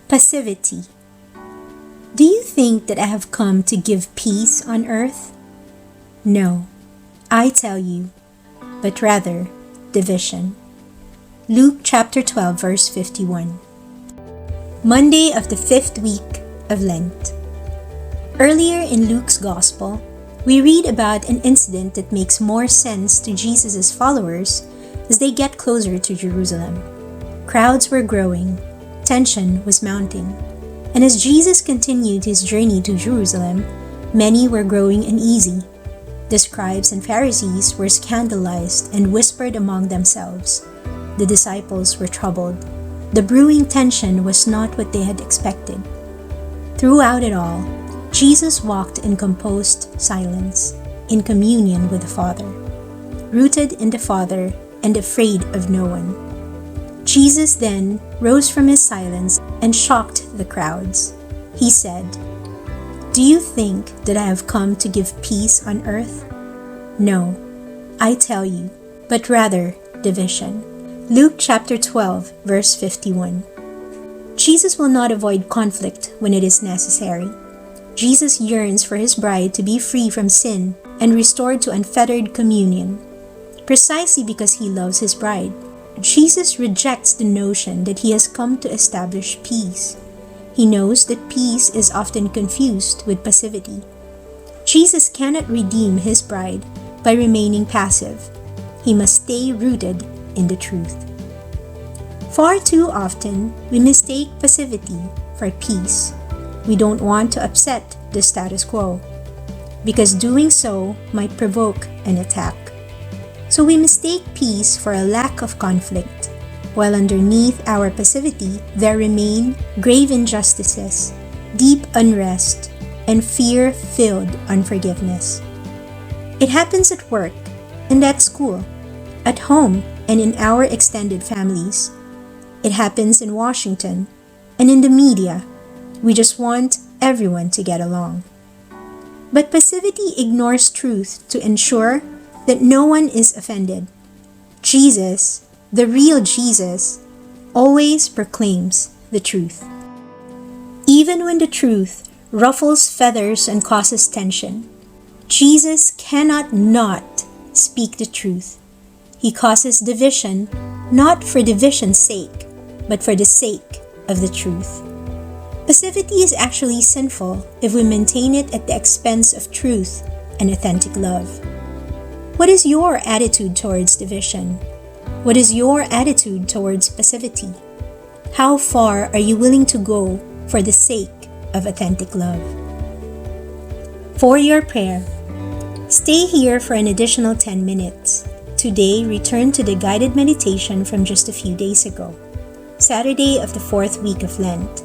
Passivity. Do you think that I have come to give peace on earth? No, I tell you, but rather division. Luke chapter 12, verse 51. Monday of the 5th week of Lent. Earlier in Luke's Gospel, we read about an incident that makes more sense to Jesus' followers as they get closer to Jerusalem. Crowds were growing, tension was mounting, and as Jesus continued his journey to Jerusalem, many were growing uneasy. The scribes and Pharisees were scandalized and whispered among themselves. The disciples were troubled. The brewing tension was not what they had expected. Throughout it all, Jesus walked in composed silence, in communion with the Father, rooted in the Father and afraid of no one. Jesus then rose from his silence and shocked the crowds. He said, "Do you think that I have come to give peace on earth? No, I tell you, but rather division." Luke chapter 12, verse 51. Jesus will not avoid conflict when it is necessary. Jesus yearns for his bride to be free from sin and restored to unfettered communion. Precisely because he loves his bride, Jesus rejects the notion that he has come to establish peace. He knows that peace is often confused with passivity. Jesus cannot redeem his bride by remaining passive. He must stay rooted in the truth. Far too often, we mistake passivity for peace. We don't want to upset the status quo, because doing so might provoke an attack. So we mistake peace for a lack of conflict, while underneath our passivity there remain grave injustices, deep unrest, and fear-filled unforgiveness. It happens at work and at school, at home and in our extended families. It happens in Washington and in the media. We just want everyone to get along. But passivity ignores truth to ensure that no one is offended. Jesus, the real Jesus, always proclaims the truth. Even when the truth ruffles feathers and causes tension, Jesus cannot not speak the truth. He causes division, not for division's sake, but for the sake of the truth. Passivity is actually sinful if we maintain it at the expense of truth and authentic love. What is your attitude towards division? What is your attitude towards passivity? How far are you willing to go for the sake of authentic love? For your prayer, stay here for an additional 10 minutes. Today, return to the guided meditation from just a few days ago, Saturday of the 4th week of Lent.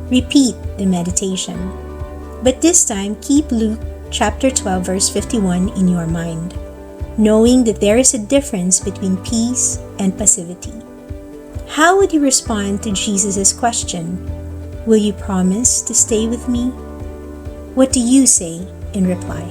Repeat the meditation. But this time, keep Luke chapter 12, verse 51 in your mind, knowing that there is a difference between peace and passivity. How would you respond to Jesus' question? Will you promise to stay with me? What do you say in reply?